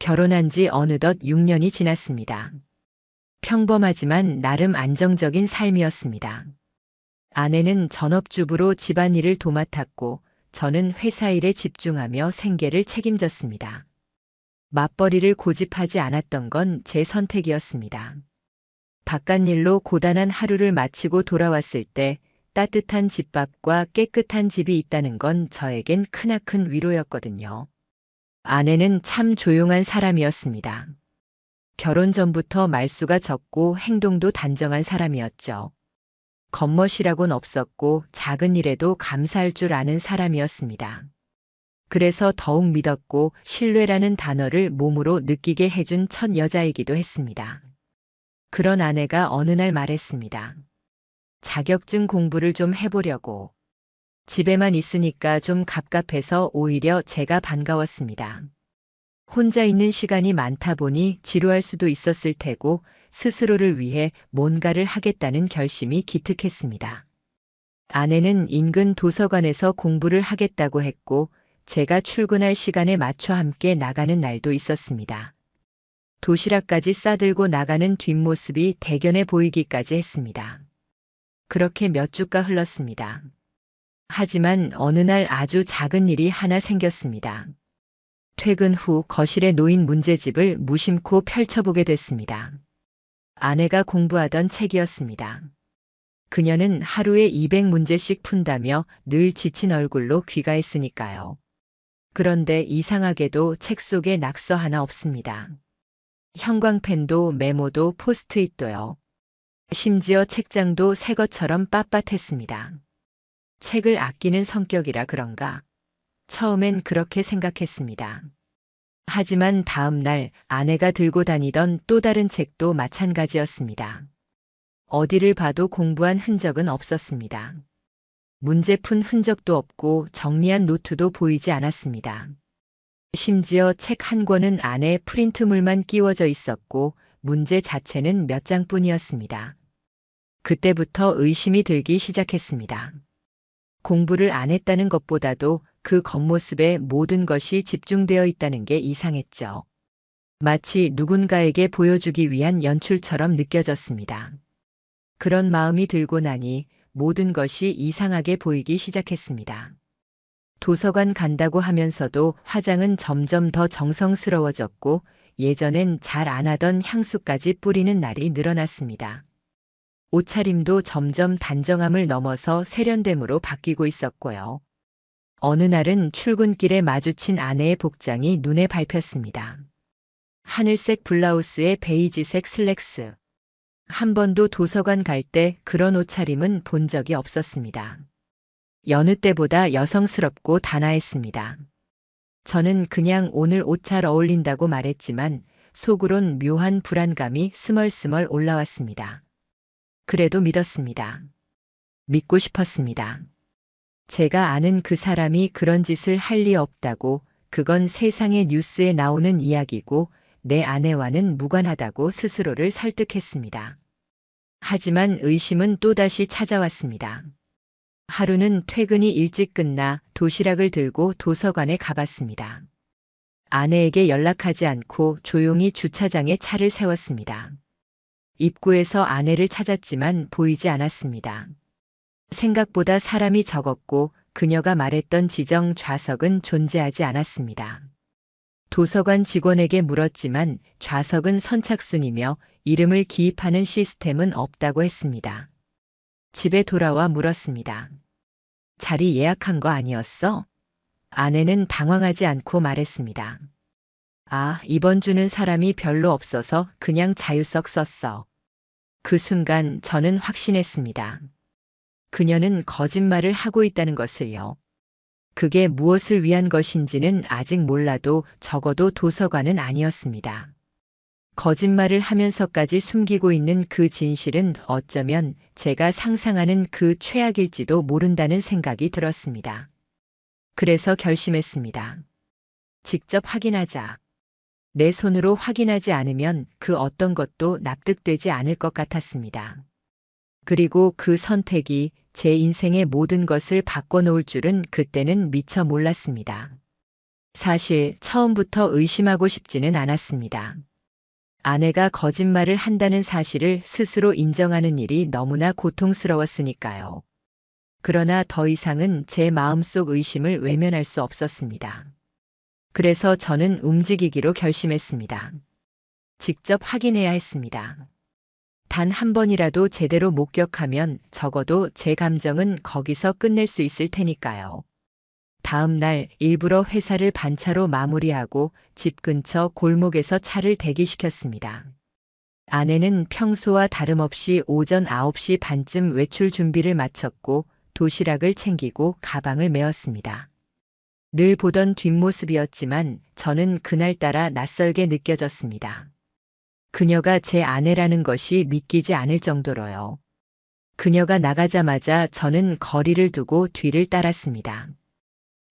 결혼한 지 어느덧 6년이 지났습니다. 평범하지만 나름 안정적인 삶이었습니다. 아내는 전업주부로 집안일을 도맡았고 저는 회사 일에 집중하며 생계를 책임졌습니다. 맞벌이를 고집하지 않았던 건 제 선택이었습니다. 바깥일로 고단한 하루를 마치고 돌아왔을 때 따뜻한 집밥과 깨끗한 집이 있다는 건 저에겐 크나큰 위로였거든요. 아내는 참 조용한 사람이었습니다. 결혼 전부터 말수가 적고 행동도 단정한 사람이었죠. 겉멋이라곤 없었고 작은 일에도 감사할 줄 아는 사람이었습니다. 그래서 더욱 믿었고 신뢰라는 단어를 몸으로 느끼게 해준 첫 여자이기도 했습니다. 그런 아내가 어느 날 말했습니다. 자격증 공부를 좀 해보려고. 집에만 있으니까 좀 갑갑해서 오히려 제가 반가웠습니다. 혼자 있는 시간이 많다 보니 지루할 수도 있었을 테고 스스로를 위해 뭔가를 하겠다는 결심이 기특했습니다. 아내는 인근 도서관에서 공부를 하겠다고 했고 제가 출근할 시간에 맞춰 함께 나가는 날도 있었습니다. 도시락까지 싸들고 나가는 뒷모습이 대견해 보이기까지 했습니다. 그렇게 몇 주가 흘렀습니다. 하지만 어느 날 아주 작은 일이 하나 생겼습니다. 퇴근 후 거실에 놓인 문제집을 무심코 펼쳐보게 됐습니다. 아내가 공부하던 책이었습니다. 그녀는 하루에 200문제씩 푼다며 늘 지친 얼굴로 귀가했으니까요. 그런데 이상하게도 책 속에 낙서 하나 없습니다. 형광펜도 메모도 포스트잇도요. 심지어 책장도 새 것처럼 빳빳했습니다. 책을 아끼는 성격이라 그런가? 처음엔 그렇게 생각했습니다. 하지만 다음 날 아내가 들고 다니던 또 다른 책도 마찬가지였습니다. 어디를 봐도 공부한 흔적은 없었습니다. 문제 푼 흔적도 없고 정리한 노트도 보이지 않았습니다. 심지어 책 한 권은 안에 프린트물만 끼워져 있었고 문제 자체는 몇 장뿐이었습니다. 그때부터 의심이 들기 시작했습니다. 공부를 안 했다는 것보다도 그 겉모습에 모든 것이 집중되어 있다는 게 이상했죠. 마치 누군가에게 보여주기 위한 연출처럼 느껴졌습니다. 그런 마음이 들고 나니 모든 것이 이상하게 보이기 시작했습니다. 도서관 간다고 하면서도 화장은 점점 더 정성스러워졌고 예전엔 잘 안 하던 향수까지 뿌리는 날이 늘어났습니다. 옷차림도 점점 단정함을 넘어서 세련됨으로 바뀌고 있었고요. 어느 날은 출근길에 마주친 아내의 복장이 눈에 밟혔습니다. 하늘색 블라우스에 베이지색 슬랙스. 한 번도 도서관 갈 때 그런 옷차림은 본 적이 없었습니다. 여느 때보다 여성스럽고 단아했습니다. 저는 그냥 오늘 옷 잘 어울린다고 말했지만 속으론 묘한 불안감이 스멀스멀 올라왔습니다. 그래도 믿었습니다. 믿고 싶었습니다. 제가 아는 그 사람이 그런 짓을 할 리 없다고, 그건 세상의 뉴스에 나오는 이야기고 내 아내와는 무관하다고 스스로를 설득했습니다. 하지만 의심은 또다시 찾아왔습니다. 하루는 퇴근이 일찍 끝나 도시락을 들고 도서관에 가봤습니다. 아내에게 연락하지 않고 조용히 주차장에 차를 세웠습니다. 입구에서 아내를 찾았지만 보이지 않았습니다. 생각보다 사람이 적었고 그녀가 말했던 지정 좌석은 존재하지 않았습니다. 도서관 직원에게 물었지만 좌석은 선착순이며 이름을 기입하는 시스템은 없다고 했습니다. 집에 돌아와 물었습니다. 자리 예약한 거 아니었어? 아내는 당황하지 않고 말했습니다. 아, 이번 주는 사람이 별로 없어서 그냥 자유석 썼어. 그 순간 저는 확신했습니다. 그녀는 거짓말을 하고 있다는 것을요. 그게 무엇을 위한 것인지는 아직 몰라도 적어도 도서관은 아니었습니다. 거짓말을 하면서까지 숨기고 있는 그 진실은 어쩌면 제가 상상하는 그 최악일지도 모른다는 생각이 들었습니다. 그래서 결심했습니다. 직접 확인하자. 내 손으로 확인하지 않으면 그 어떤 것도 납득되지 않을 것 같았습니다. 그리고 그 선택이 제 인생의 모든 것을 바꿔놓을 줄은 그때는 미처 몰랐습니다. 사실 처음부터 의심하고 싶지는 않았습니다. 아내가 거짓말을 한다는 사실을 스스로 인정하는 일이 너무나 고통스러웠으니까요. 그러나 더 이상은 제 마음속 의심을 외면할 수 없었습니다. 그래서 저는 움직이기로 결심했습니다. 직접 확인해야 했습니다. 단 한 번이라도 제대로 목격하면 적어도 제 감정은 거기서 끝낼 수 있을 테니까요. 다음 날 일부러 회사를 반차로 마무리하고 집 근처 골목에서 차를 대기시켰습니다. 아내는 평소와 다름없이 오전 9시 반쯤 외출 준비를 마쳤고 도시락을 챙기고 가방을 메었습니다. 늘 보던 뒷모습이었지만 저는 그날따라 낯설게 느껴졌습니다. 그녀가 제 아내라는 것이 믿기지 않을 정도로요. 그녀가 나가자마자 저는 거리를 두고 뒤를 따랐습니다.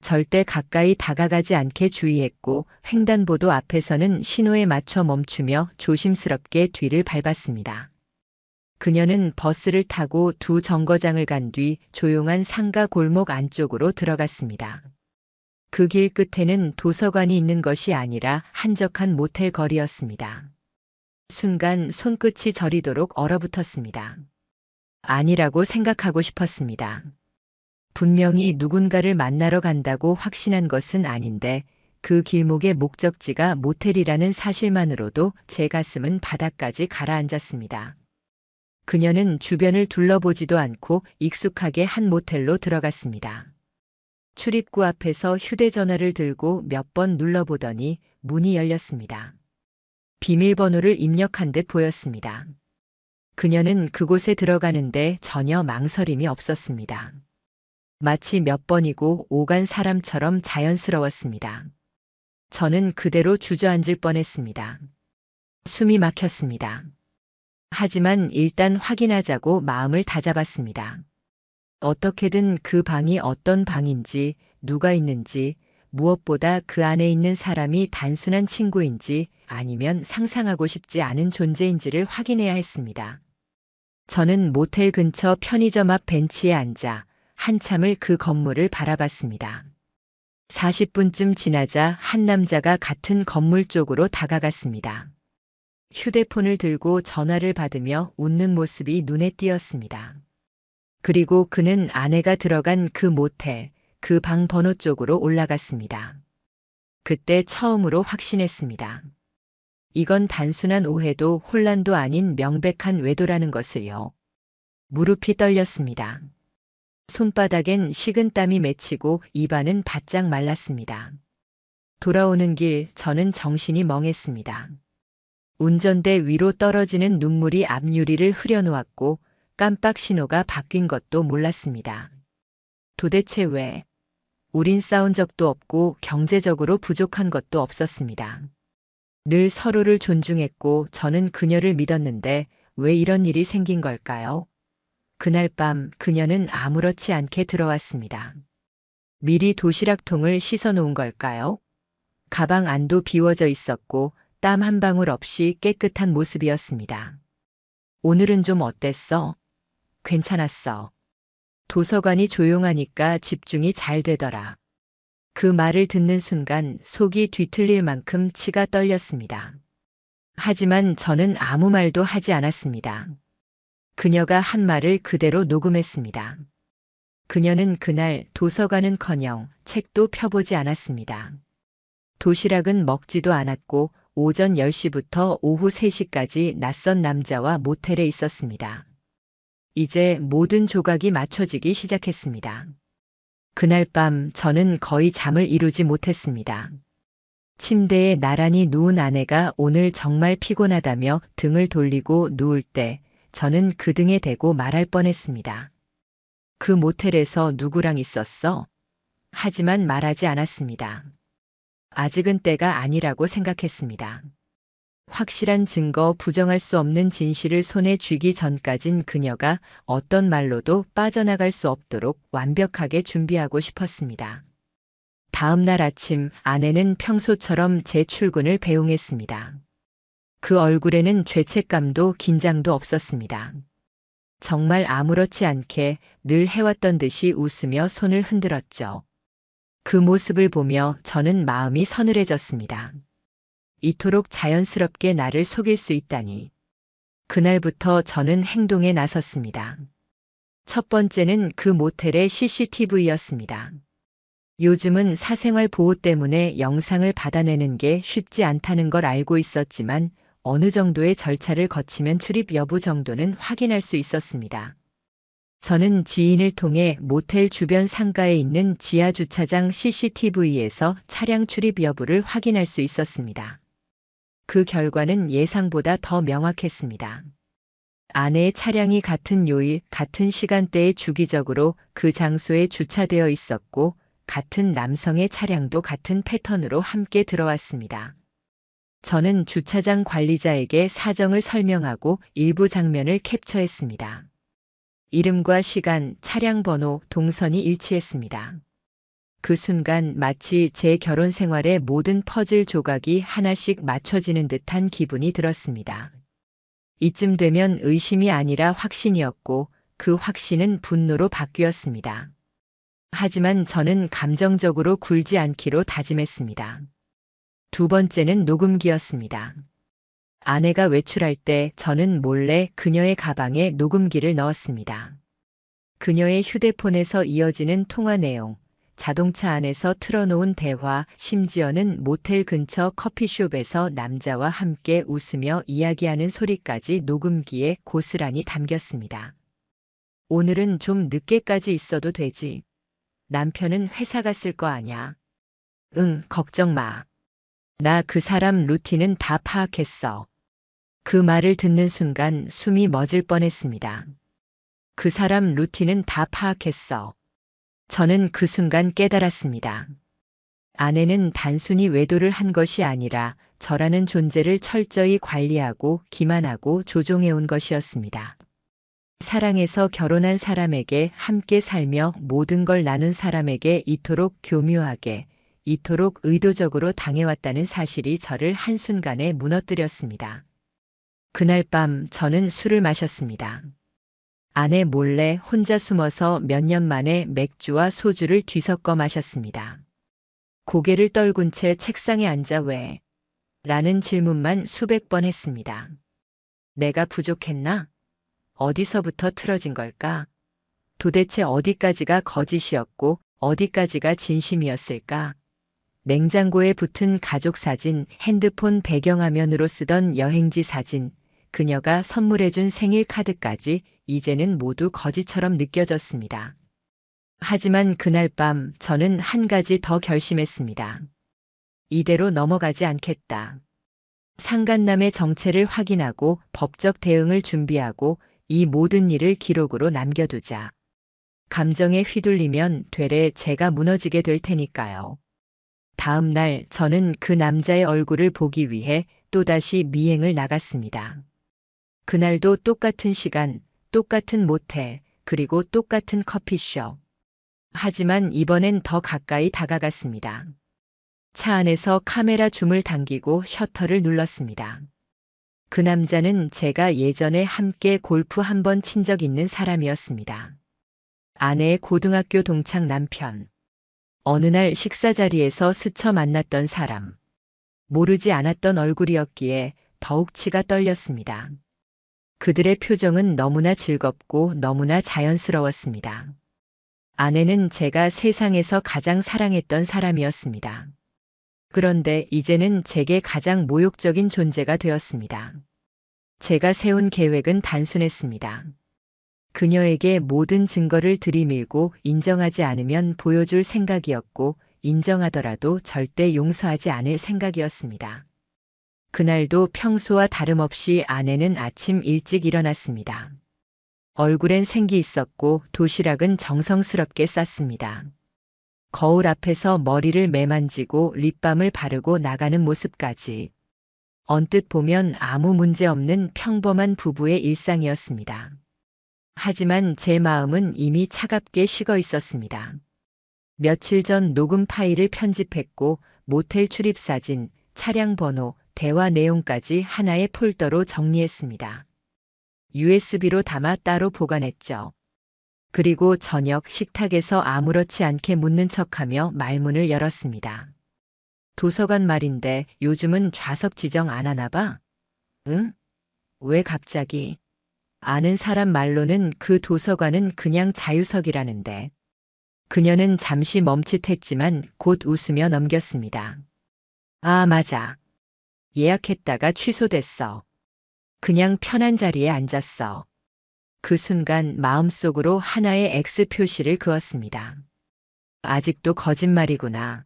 절대 가까이 다가가지 않게 주의했고 횡단보도 앞에서는 신호에 맞춰 멈추며 조심스럽게 뒤를 밟았습니다. 그녀는 버스를 타고 두 정거장을 간 뒤 조용한 상가 골목 안쪽으로 들어갔습니다. 그 길 끝에는 도서관이 있는 것이 아니라 한적한 모텔 거리였습니다. 순간 손끝이 저리도록 얼어붙었습니다. 아니라고 생각하고 싶었습니다. 분명히 누군가를 만나러 간다고 확신한 것은 아닌데 그 길목의 목적지가 모텔이라는 사실만으로도 제 가슴은 바닥까지 가라앉았습니다. 그녀는 주변을 둘러보지도 않고 익숙하게 한 모텔로 들어갔습니다. 출입구 앞에서 휴대전화를 들고 몇 번 눌러보더니 문이 열렸습니다. 비밀번호를 입력한 듯 보였습니다. 그녀는 그곳에 들어가는데 전혀 망설임이 없었습니다. 마치 몇 번이고 오간 사람처럼 자연스러웠습니다. 저는 그대로 주저앉을 뻔했습니다. 숨이 막혔습니다. 하지만 일단 확인하자고 마음을 다잡았습니다. 어떻게든 그 방이 어떤 방인지, 누가 있는지, 무엇보다 그 안에 있는 사람이 단순한 친구인지 아니면 상상하고 싶지 않은 존재인지를 확인해야 했습니다. 저는 모텔 근처 편의점 앞 벤치에 앉아 한참을 그 건물을 바라봤습니다. 40분쯤 지나자 한 남자가 같은 건물 쪽으로 다가갔습니다. 휴대폰을 들고 전화를 받으며 웃는 모습이 눈에 띄었습니다. 그리고 그는 아내가 들어간 그 모텔, 그 방 번호 쪽으로 올라갔습니다. 그때 처음으로 확신했습니다. 이건 단순한 오해도 혼란도 아닌 명백한 외도라는 것을요. 무릎이 떨렸습니다. 손바닥엔 식은땀이 맺히고 입안은 바짝 말랐습니다. 돌아오는 길 저는 정신이 멍했습니다. 운전대 위로 떨어지는 눈물이 앞유리를 흐려놓았고 깜빡 신호가 바뀐 것도 몰랐습니다. 도대체 왜? 우린 싸운 적도 없고 경제적으로 부족한 것도 없었습니다. 늘 서로를 존중했고 저는 그녀를 믿었는데 왜 이런 일이 생긴 걸까요? 그날 밤 그녀는 아무렇지 않게 들어왔습니다. 미리 도시락통을 씻어놓은 걸까요? 가방 안도 비워져 있었고 땀 한 방울 없이 깨끗한 모습이었습니다. 오늘은 좀 어땠어? 괜찮았어. 도서관이 조용하니까 집중이 잘 되더라. 그 말을 듣는 순간 속이 뒤틀릴 만큼 치가 떨렸습니다. 하지만 저는 아무 말도 하지 않았습니다. 그녀가 한 말을 그대로 녹음했습니다. 그녀는 그날 도서관은커녕 책도 펴보지 않았습니다. 도시락은 먹지도 않았고 오전 10시부터 오후 3시까지 낯선 남자와 모텔에 있었습니다. 이제 모든 조각이 맞춰지기 시작했습니다. 그날 밤 저는 거의 잠을 이루지 못했습니다. 침대에 나란히 누운 아내가 오늘 정말 피곤하다며 등을 돌리고 누울 때 저는 그 등에 대고 말할 뻔했습니다. 그 모텔에서 누구랑 있었어? 하지만 말하지 않았습니다. 아직은 때가 아니라고 생각했습니다. 확실한 증거, 부정할 수 없는 진실을 손에 쥐기 전까진 그녀가 어떤 말로도 빠져나갈 수 없도록 완벽하게 준비하고 싶었습니다. 다음 날 아침 아내는 평소처럼 제 출근을 배웅했습니다. 그 얼굴에는 죄책감도 긴장도 없었습니다. 정말 아무렇지 않게 늘 해왔던 듯이 웃으며 손을 흔들었죠. 그 모습을 보며 저는 마음이 서늘해졌습니다. 이토록 자연스럽게 나를 속일 수 있다니. 그날부터 저는 행동에 나섰습니다. 첫 번째는 그 모텔의 CCTV였습니다. 요즘은 사생활 보호 때문에 영상을 받아내는 게 쉽지 않다는 걸 알고 있었지만 어느 정도의 절차를 거치면 출입 여부 정도는 확인할 수 있었습니다. 저는 지인을 통해 모텔 주변 상가에 있는 지하 주차장 CCTV에서 차량 출입 여부를 확인할 수 있었습니다. 그 결과는 예상보다 더 명확했습니다. 아내의 차량이 같은 요일, 같은 시간대에 주기적으로 그 장소에 주차되어 있었고, 같은 남성의 차량도 같은 패턴으로 함께 들어왔습니다. 저는 주차장 관리자에게 사정을 설명하고 일부 장면을 캡처했습니다. 이름과 시간, 차량 번호, 동선이 일치했습니다. 그 순간 마치 제 결혼 생활의 모든 퍼즐 조각이 하나씩 맞춰지는 듯한 기분이 들었습니다. 이쯤 되면 의심이 아니라 확신이었고 그 확신은 분노로 바뀌었습니다. 하지만 저는 감정적으로 굴지 않기로 다짐했습니다. 두 번째는 녹음기였습니다. 아내가 외출할 때 저는 몰래 그녀의 가방에 녹음기를 넣었습니다. 그녀의 휴대폰에서 이어지는 통화 내용, 자동차 안에서 틀어놓은 대화, 심지어는 모텔 근처 커피숍에서 남자와 함께 웃으며 이야기하는 소리까지 녹음기에 고스란히 담겼습니다. 오늘은 좀 늦게까지 있어도 되지. 남편은 회사 갔을 거 아냐. 응, 걱정 마. 나 그 사람 루틴은 다 파악했어. 그 말을 듣는 순간 숨이 멎을 뻔했습니다. 그 사람 루틴은 다 파악했어. 저는 그 순간 깨달았습니다. 아내는 단순히 외도를 한 것이 아니라 저라는 존재를 철저히 관리하고 기만하고 조종해온 것이었습니다. 사랑해서 결혼한 사람에게 함께 살며 모든 걸 나눈 사람에게 이토록 교묘하게, 이토록 의도적으로 당해왔다는 사실이 저를 한순간에 무너뜨렸습니다. 그날 밤 저는 술을 마셨습니다. 아내 몰래 혼자 숨어서 몇 년 만에 맥주와 소주를 뒤섞어 마셨습니다. 고개를 떨군 채 책상에 앉아 왜? 라는 질문만 수백 번 했습니다. 내가 부족했나? 어디서부터 틀어진 걸까? 도대체 어디까지가 거짓이었고 어디까지가 진심이었을까? 냉장고에 붙은 가족 사진, 핸드폰 배경화면으로 쓰던 여행지 사진, 그녀가 선물해준 생일 카드까지 이제는 모두 거짓처럼 느껴졌습니다. 하지만 그날 밤 저는 한 가지 더 결심했습니다. 이대로 넘어가지 않겠다. 상간남의 정체를 확인하고 법적 대응을 준비하고 이 모든 일을 기록으로 남겨두자. 감정에 휘둘리면 되레 제가 무너지게 될 테니까요. 다음 날 저는 그 남자의 얼굴을 보기 위해 또다시 미행을 나갔습니다. 그날도 똑같은 시간, 똑같은 모텔, 그리고 똑같은 커피숍. 하지만 이번엔 더 가까이 다가갔습니다. 차 안에서 카메라 줌을 당기고 셔터를 눌렀습니다. 그 남자는 제가 예전에 함께 골프 한 번 친 적 있는 사람이었습니다. 아내의 고등학교 동창 남편. 어느 날 식사 자리에서 스쳐 만났던 사람. 모르지 않았던 얼굴이었기에 더욱 치가 떨렸습니다. 그들의 표정은 너무나 즐겁고 너무나 자연스러웠습니다. 아내는 제가 세상에서 가장 사랑했던 사람이었습니다. 그런데 이제는 제게 가장 모욕적인 존재가 되었습니다. 제가 세운 계획은 단순했습니다. 그녀에게 모든 증거를 들이밀고 인정하지 않으면 보여줄 생각이었고 인정하더라도 절대 용서하지 않을 생각이었습니다. 그날도 평소와 다름없이 아내는 아침 일찍 일어났습니다. 얼굴엔 생기 있었고 도시락은 정성스럽게 쌌습니다. 거울 앞에서 머리를 매만지고 립밤을 바르고 나가는 모습까지. 언뜻 보면 아무 문제 없는 평범한 부부의 일상이었습니다. 하지만 제 마음은 이미 차갑게 식어 있었습니다. 며칠 전 녹음 파일을 편집했고 모텔 출입 사진, 차량 번호, 대화 내용까지 하나의 폴더로 정리했습니다. USB로 담아 따로 보관했죠. 그리고 저녁 식탁에서 아무렇지 않게 묻는 척하며 말문을 열었습니다. 도서관 말인데 요즘은 좌석 지정 안 하나 봐? 응? 왜 갑자기? 아는 사람 말로는 그 도서관은 그냥 자유석이라는데. 그녀는 잠시 멈칫했지만 곧 웃으며 넘겼습니다. 아, 맞아. 예약했다가 취소됐어. 그냥 편한 자리에 앉았어. 그 순간 마음속으로 하나의 X 표시를 그었습니다. 아직도 거짓말이구나.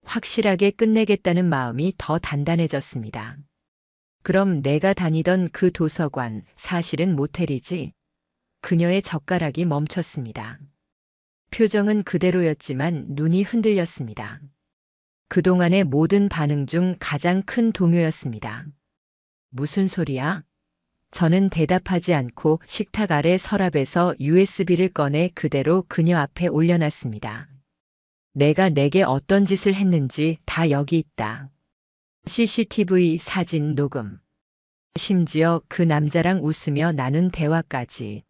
확실하게 끝내겠다는 마음이 더 단단해졌습니다. 그럼 내가 다니던 그 도서관, 사실은 모텔이지? 그녀의 젓가락이 멈췄습니다. 표정은 그대로였지만 눈이 흔들렸습니다. 그동안의 모든 반응 중 가장 큰 동요였습니다. 무슨 소리야? 저는 대답하지 않고 식탁 아래 서랍에서 USB를 꺼내 그대로 그녀 앞에 올려놨습니다. 내가 내게 어떤 짓을 했는지 다 여기 있다. CCTV 사진 녹음. 심지어 그 남자랑 웃으며 나눈 대화까지.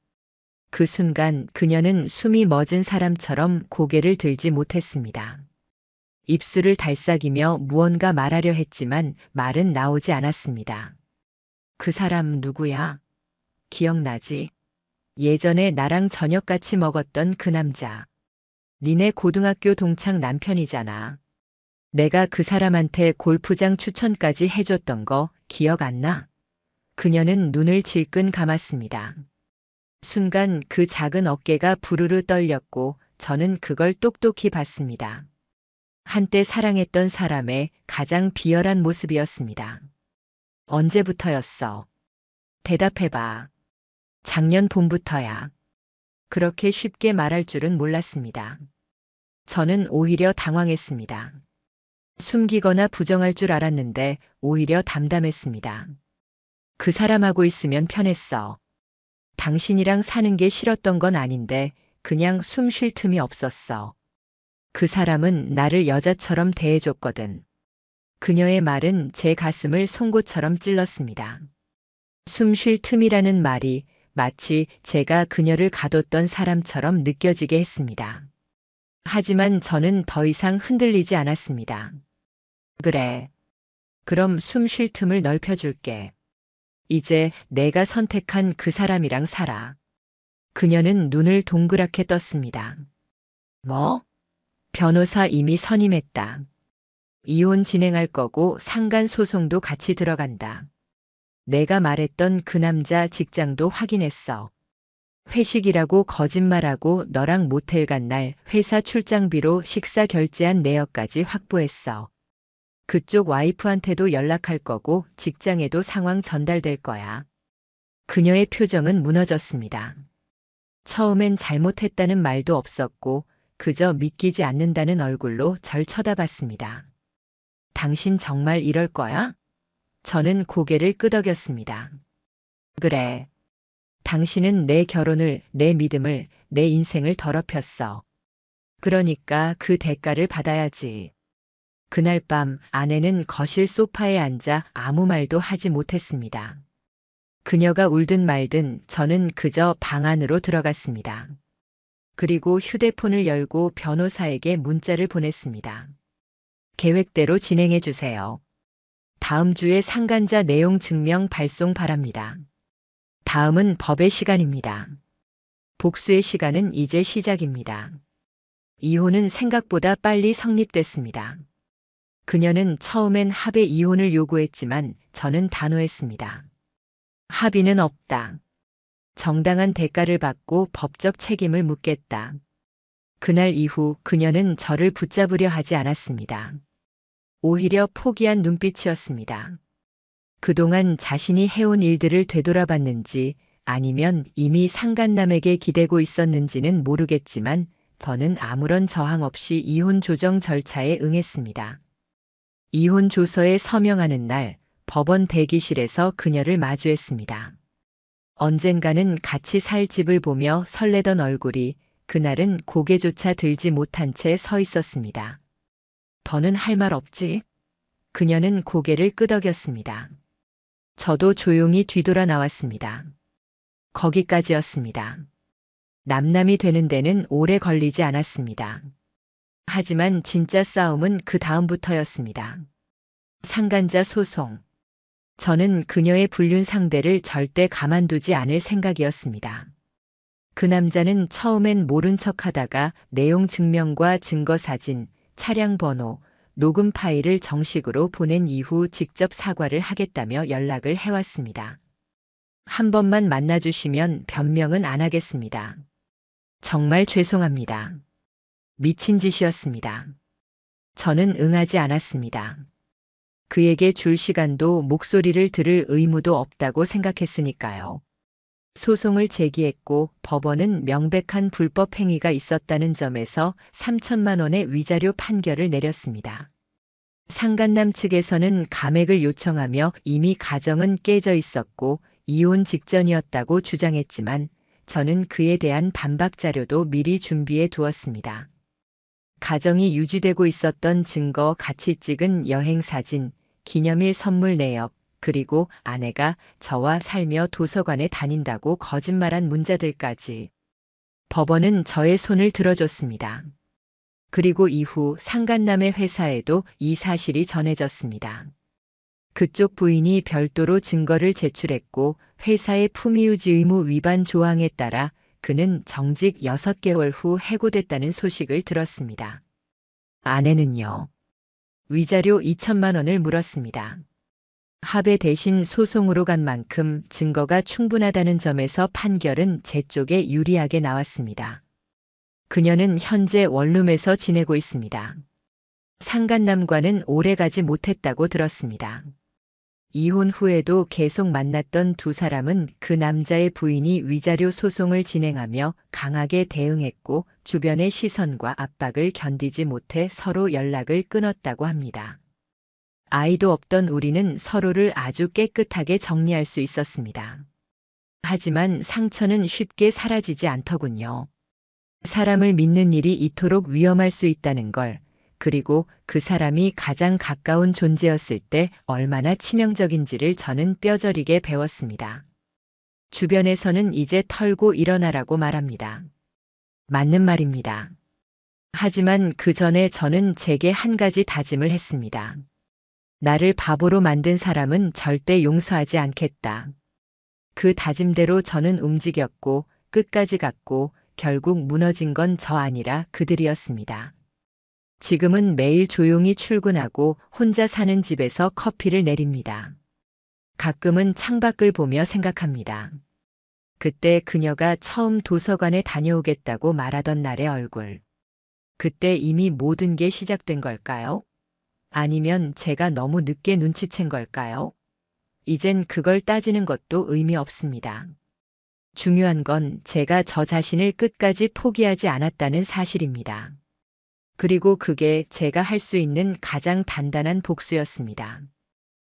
그 순간 그녀는 숨이 멎은 사람처럼 고개를 들지 못했습니다. 입술을 달싹이며 무언가 말하려 했지만 말은 나오지 않았습니다. 그 사람 누구야? 기억나지? 예전에 나랑 저녁 같이 먹었던 그 남자. 니네 고등학교 동창 남편이잖아. 내가 그 사람한테 골프장 추천까지 해줬던 거 기억 안 나? 그녀는 눈을 질끈 감았습니다. 순간 그 작은 어깨가 부르르 떨렸고 저는 그걸 똑똑히 봤습니다. 한때 사랑했던 사람의 가장 비열한 모습이었습니다. 언제부터였어? 대답해봐. 작년 봄부터야. 그렇게 쉽게 말할 줄은 몰랐습니다. 저는 오히려 당황했습니다. 숨기거나 부정할 줄 알았는데 오히려 담담했습니다. 그 사람하고 있으면 편했어. 당신이랑 사는 게 싫었던 건 아닌데 그냥 숨 쉴 틈이 없었어. 그 사람은 나를 여자처럼 대해줬거든. 그녀의 말은 제 가슴을 송곳처럼 찔렀습니다. 숨 쉴 틈이라는 말이 마치 제가 그녀를 가뒀던 사람처럼 느껴지게 했습니다. 하지만 저는 더 이상 흔들리지 않았습니다. 그래. 그럼 숨 쉴 틈을 넓혀줄게. 이제 내가 선택한 그 사람이랑 살아. 그녀는 눈을 동그랗게 떴습니다. 뭐? 변호사 이미 선임했다. 이혼 진행할 거고 상간 소송도 같이 들어간다. 내가 말했던 그 남자 직장도 확인했어. 회식이라고 거짓말하고 너랑 모텔 간 날 회사 출장비로 식사 결제한 내역까지 확보했어. 그쪽 와이프한테도 연락할 거고 직장에도 상황 전달될 거야. 그녀의 표정은 무너졌습니다. 처음엔 잘못했다는 말도 없었고 그저 믿기지 않는다는 얼굴로 절 쳐다봤습니다. 당신 정말 이럴 거야? 저는 고개를 끄덕였습니다. 그래. 당신은 내 결혼을, 내 믿음을, 내 인생을 더럽혔어. 그러니까 그 대가를 받아야지. 그날 밤 아내는 거실 소파에 앉아 아무 말도 하지 못했습니다. 그녀가 울든 말든 저는 그저 방 안으로 들어갔습니다. 그리고 휴대폰을 열고 변호사에게 문자를 보냈습니다. 계획대로 진행해 주세요. 다음 주에 상간자 내용 증명 발송 바랍니다. 다음은 법의 시간입니다. 복수의 시간은 이제 시작입니다. 이혼은 생각보다 빨리 성립됐습니다. 그녀는 처음엔 합의 이혼을 요구했지만 저는 단호했습니다. 합의는 없다. 정당한 대가를 받고 법적 책임을 묻겠다. 그날 이후 그녀는 저를 붙잡으려 하지 않았습니다. 오히려 포기한 눈빛이었습니다. 그동안 자신이 해온 일들을 되돌아봤는지 아니면 이미 상간남에게 기대고 있었는지는 모르겠지만 더는 아무런 저항 없이 이혼 조정 절차에 응했습니다. 이혼 조서에 서명하는 날 법원 대기실에서 그녀를 마주했습니다. 언젠가는 같이 살 집을 보며 설레던 얼굴이 그날은 고개조차 들지 못한 채 서 있었습니다. 더는 할 말 없지? 그녀는 고개를 끄덕였습니다. 저도 조용히 뒤돌아 나왔습니다. 거기까지였습니다. 남남이 되는 데는 오래 걸리지 않았습니다. 하지만 진짜 싸움은 그 다음부터였습니다. 상간자 소송. 저는 그녀의 불륜 상대를 절대 가만두지 않을 생각이었습니다. 그 남자는 처음엔 모른 척 하다가 내용 증명과 증거 사진, 차량 번호, 녹음 파일을 정식으로 보낸 이후 직접 사과를 하겠다며 연락을 해왔습니다. 한 번만 만나주시면 변명은 안 하겠습니다. 정말 죄송합니다. 미친 짓이었습니다. 저는 응하지 않았습니다. 그에게 줄 시간도 목소리를 들을 의무도 없다고 생각했으니까요. 소송을 제기했고 법원은 명백한 불법 행위가 있었다는 점에서 3천만 원의 위자료 판결을 내렸습니다. 상간남 측에서는 감액을 요청하며 이미 가정은 깨져 있었고 이혼 직전이었다고 주장했지만 저는 그에 대한 반박 자료도 미리 준비해 두었습니다. 가정이 유지되고 있었던 증거, 같이 찍은 여행 사진, 기념일 선물 내역, 그리고 아내가 저와 살며 도서관에 다닌다고 거짓말한 문자들까지. 법원은 저의 손을 들어줬습니다. 그리고 이후 상간남의 회사에도 이 사실이 전해졌습니다. 그쪽 부인이 별도로 증거를 제출했고 회사의 품위유지 의무 위반 조항에 따라 그는 정직 6개월 후 해고됐다는 소식을 들었습니다. 아내는요. 위자료 2천만 원을 물었습니다. 합의 대신 소송으로 간 만큼 증거가 충분하다는 점에서 판결은 제 쪽에 유리하게 나왔습니다. 그녀는 현재 원룸에서 지내고 있습니다. 상간남과는 오래 가지 못했다고 들었습니다. 이혼 후에도 계속 만났던 두 사람은 그 남자의 부인이 위자료 소송을 진행하며 강하게 대응했고 주변의 시선과 압박을 견디지 못해 서로 연락을 끊었다고 합니다. 아이도 없던 우리는 서로를 아주 깨끗하게 정리할 수 있었습니다. 하지만 상처는 쉽게 사라지지 않더군요. 사람을 믿는 일이 이토록 위험할 수 있다는 걸, 그리고 그 사람이 가장 가까운 존재였을 때 얼마나 치명적인지를 저는 뼈저리게 배웠습니다. 주변에서는 이제 털고 일어나라고 말합니다. 맞는 말입니다. 하지만 그 전에 저는 제게 한 가지 다짐을 했습니다. 나를 바보로 만든 사람은 절대 용서하지 않겠다. 그 다짐대로 저는 움직였고 끝까지 갔고 결국 무너진 건 저 아니라 그들이었습니다. 지금은 매일 조용히 출근하고 혼자 사는 집에서 커피를 내립니다. 가끔은 창밖을 보며 생각합니다. 그때 그녀가 처음 도서관에 다녀오겠다고 말하던 날의 얼굴. 그때 이미 모든 게 시작된 걸까요? 아니면 제가 너무 늦게 눈치챈 걸까요? 이젠 그걸 따지는 것도 의미 없습니다. 중요한 건 제가 저 자신을 끝까지 포기하지 않았다는 사실입니다. 그리고 그게 제가 할 수 있는 가장 단단한 복수였습니다.